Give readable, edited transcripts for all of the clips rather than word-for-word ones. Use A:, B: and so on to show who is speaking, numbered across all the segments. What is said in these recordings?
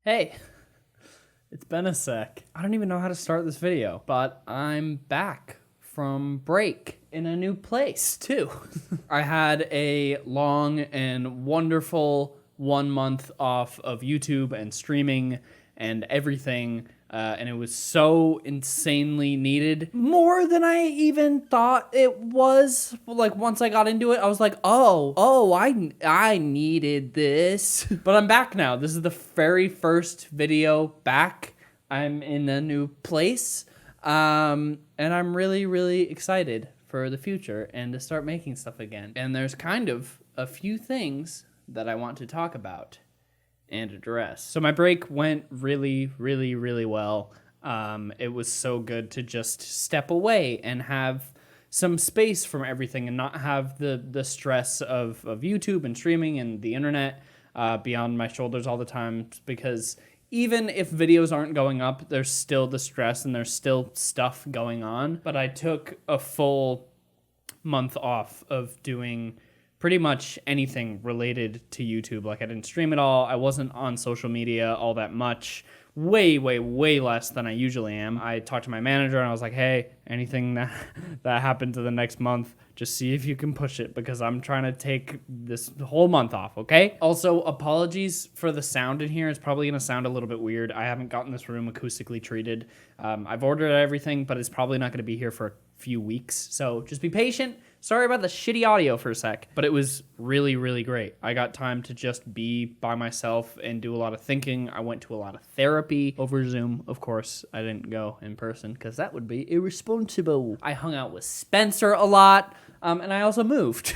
A: Hey, it's been a sec. I don't even know how to start this video, but I'm back from break in a new place too. I had a long and wonderful 1 month off of YouTube and streaming and everything. And it was so insanely needed. More than I even thought it was. Like, once I got into it, I was like, I needed this. But I'm back now. This is the very first video back. I'm in a new place. And I'm really, really excited for the future and to start making stuff again. And there's kind of a few things that I want to talk about and address. So my break went really, really, really well. It was so good to just step away and have some space from everything and not have the stress of YouTube and streaming and the internet beyond my shoulders all the time, because even if videos aren't going up, there's still the stress and there's still stuff going on. But I took a full month off of doing pretty much anything related to YouTube. Like, I didn't stream at all. I wasn't on social media all that much. Way, way, way less than I usually am. I talked to my manager and I was like, hey, anything that happened to the next month, just see if you can push it, because I'm trying to take this whole month off, okay? Also, apologies for the sound in here. It's probably gonna sound a little bit weird. I haven't gotten this room acoustically treated. I've ordered everything, but it's probably not gonna be here for a few weeks. So just be patient. Sorry about the shitty audio for a sec, but it was really, really great. I got time to just be by myself and do a lot of thinking. I went to a lot of therapy over Zoom. Of course, I didn't go in person because that would be irresponsible. I hung out with Spencer a lot, and I also moved,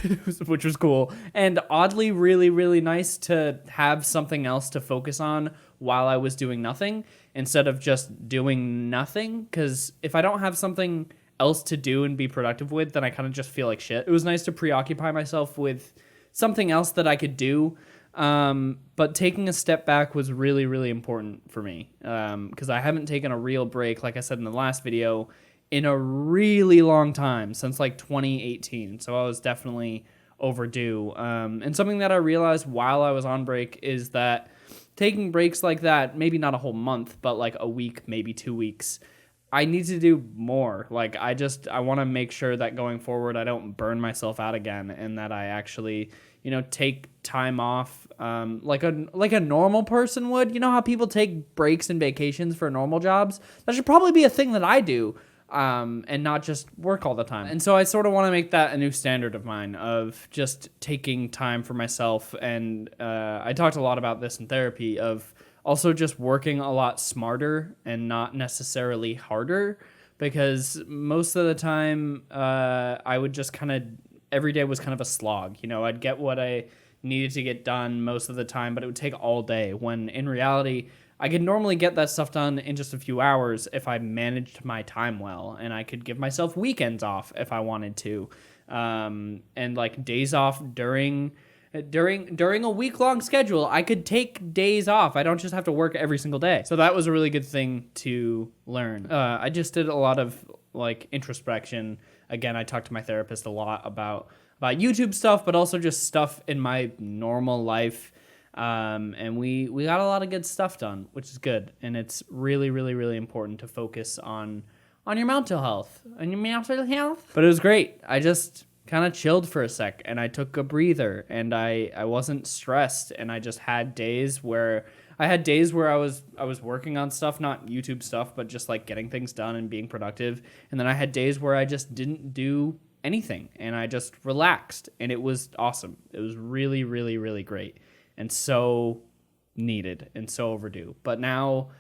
A: which was cool. And oddly, really, really nice to have something else to focus on while I was doing nothing instead of just doing nothing, because if I don't have something else to do and be productive with, then I kind of just feel like shit. It was nice to preoccupy myself with something else that I could do. But taking a step back was really, really important for me, because I haven't taken a real break, like I said in the last video, in a really long time, since like 2018. So I was definitely overdue. And something that I realized while I was on break is that taking breaks like that, maybe not a whole month, but like a week, maybe 2 weeks, I need to do more. Like, I want to make sure that going forward, I don't burn myself out again, and that I actually, take time off, like a normal person would. You know how people take breaks and vacations for normal jobs? That should probably be a thing that I do, and not just work all the time. And so I sort of want to make that a new standard of mine, of just taking time for myself. And I talked a lot about this in therapy, of also just working a lot smarter and not necessarily harder, because most of the time I would just every day was kind of a slog. I'd get what I needed to get done most of the time, but it would take all day, when in reality, I could normally get that stuff done in just a few hours if I managed my time well, and I could give myself weekends off if I wanted to, and like days off during a week-long schedule. I could take days off. I don't just have to work every single day. So that was a really good thing to learn. I just did a lot of like introspection. Again, I talked to my therapist a lot about YouTube stuff, but also just stuff in my normal life. And we got a lot of good stuff done, which is good. And it's really, really, really important to focus on your mental health. But it was great. I just kind of chilled for a sec, and I took a breather, and I wasn't stressed, and I just had days where I was working on stuff, not YouTube stuff, but just like getting things done and being productive. And then I had days where I just didn't do anything, and I just relaxed, and it was awesome. It was really, really, really great, and so needed and so overdue. But now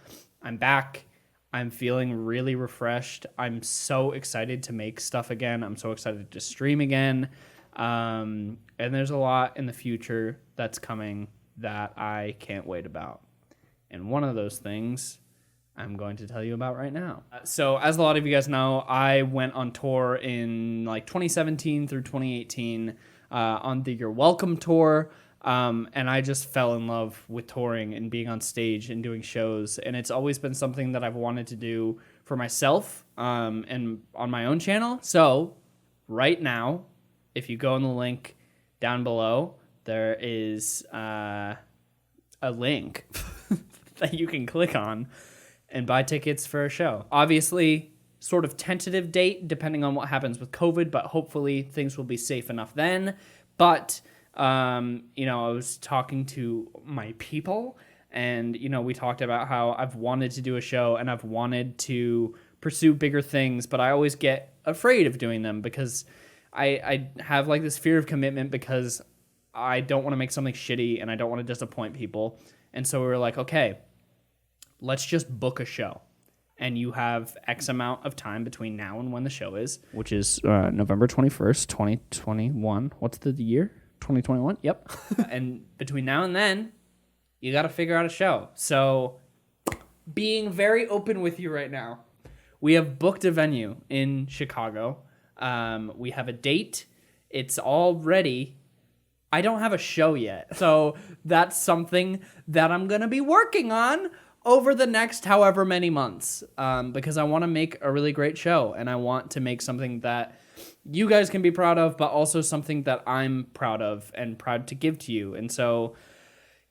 A: I'm back. I'm feeling really refreshed. I'm so excited to make stuff again. I'm so excited to stream again. And there's a lot in the future that's coming that I can't wait about. And one of those things I'm going to tell you about right now. So as a lot of you guys know, I went on tour in like 2017 through 2018 on the You're Welcome tour. And I just fell in love with touring and being on stage and doing shows. And it's always been something that I've wanted to do for myself, and on my own channel. So right now, if you go on the link down below, there is a link that you can click on and buy tickets for a show. Obviously, sort of tentative date depending on what happens with COVID, but hopefully things will be safe enough then. But, I was talking to my people and, we talked about how I've wanted to do a show and I've wanted to pursue bigger things, but I always get afraid of doing them because I have like this fear of commitment because I don't want to make something shitty and I don't want to disappoint people. And so we were like, okay, let's just book a show. And you have X amount of time between now and when the show is, which is November 21st, 2021. What's the year? 2021? Yep. And between now and then, you got to figure out a show. So being very open with you right now, we have booked a venue in Chicago. We have a date. It's all ready. I don't have a show yet. So that's something that I'm going to be working on over the next however many months, because I want to make a really great show and I want to make something that you guys can be proud of, but also something that I'm proud of and proud to give to you. And so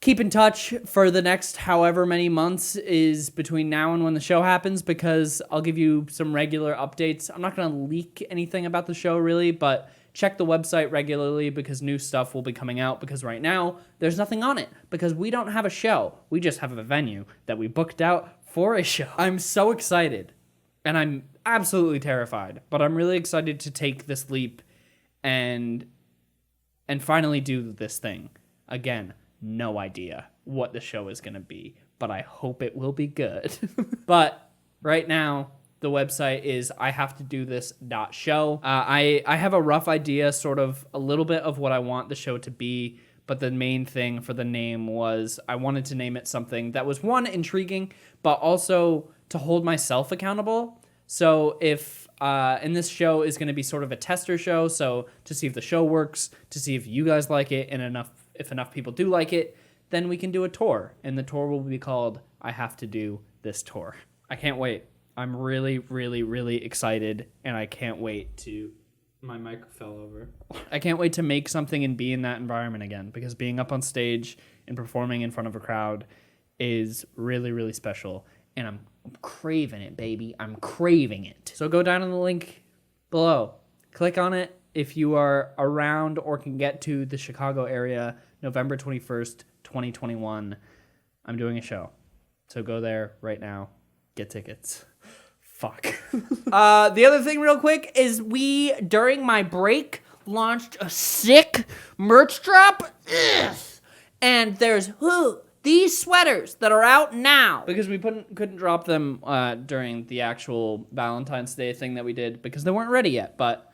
A: keep in touch for the next however many months is between now and when the show happens, because I'll give you some regular updates. I'm not going to leak anything about the show really, but check the website regularly because new stuff will be coming out, because right now there's nothing on it because we don't have a show. We just have a venue that we booked out for a show. I'm so excited and I'm absolutely terrified, but I'm really excited to take this leap and finally do this thing. Again, no idea what the show is going to be, but I hope it will be good. But right now, the website is ihavetodothis.show. I have a rough idea, sort of a little bit of what I want the show to be, but the main thing for the name was I wanted to name it something that was, one, intriguing, but also to hold myself accountable. So if, and this show is going to be sort of a tester show, so to see if the show works, to see if you guys like it, and if enough people do like it, then we can do a tour. And the tour will be called I Have to Do This Tour. I can't wait. I'm really, really, really excited, and I can't wait to... My mic fell over. I can't wait to make something and be in that environment again, because being up on stage and performing in front of a crowd is really, really special, and I'm craving it, baby. I'm craving it. So go down on the link below. Click on it if you are around or can get to the Chicago area, November 21st, 2021. I'm doing a show. So go there right now. Get tickets. Fuck. The other thing real quick is we, during my break, launched a sick merch drop. Ugh. And there's these sweaters that are out now. Because we couldn't drop them during the actual Valentine's Day thing that we did because they weren't ready yet. But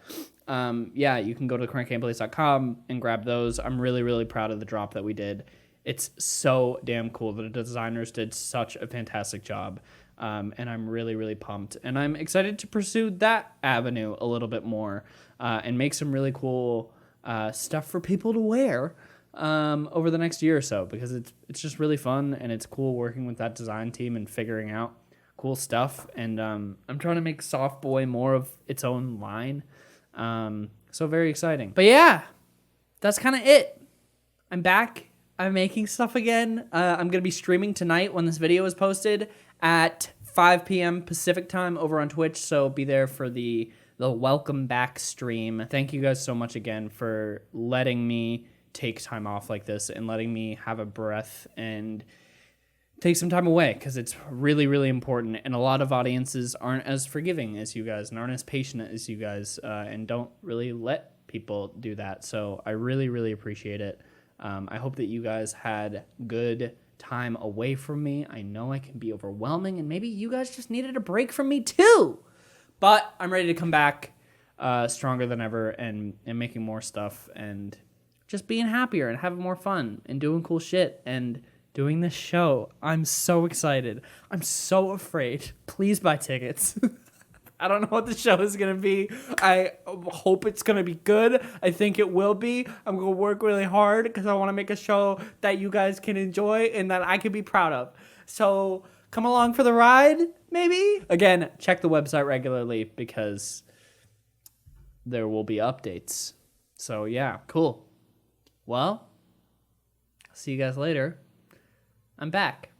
A: yeah, you can go to CrankGameplays.com and grab those. I'm really, really proud of the drop that we did. It's so damn cool. The designers did such a fantastic job. And I'm really, really pumped. And I'm excited to pursue that avenue a little bit more and make some really cool stuff for people to wear over the next year or so, because it's just really fun and it's cool working with that design team and figuring out cool stuff. And I'm trying to make Soft Boy more of its own line. So very exciting. But yeah, that's kind of it. I'm back. I'm making stuff again. I'm going to be streaming tonight when this video is posted at 5 p.m. Pacific time over on Twitch, so be there for the welcome back stream. Thank you guys so much again for letting me take time off like this and letting me have a breath and take some time away, because it's really, really important, and a lot of audiences aren't as forgiving as you guys and aren't as patient as you guys and don't really let people do that, so I really, really appreciate it. I hope that you guys had good time away from me. I know I can be overwhelming, and maybe you guys just needed a break from me too. But I'm ready to come back stronger than ever and making more stuff and just being happier and having more fun and doing cool shit and doing this show. I'm so excited. I'm so afraid. Please buy tickets. I don't know what the show is going to be. I hope it's going to be good. I think it will be. I'm going to work really hard because I want to make a show that you guys can enjoy and that I can be proud of. So come along for the ride, maybe? Again, check the website regularly because there will be updates. So yeah, cool. Well, see you guys later. I'm back.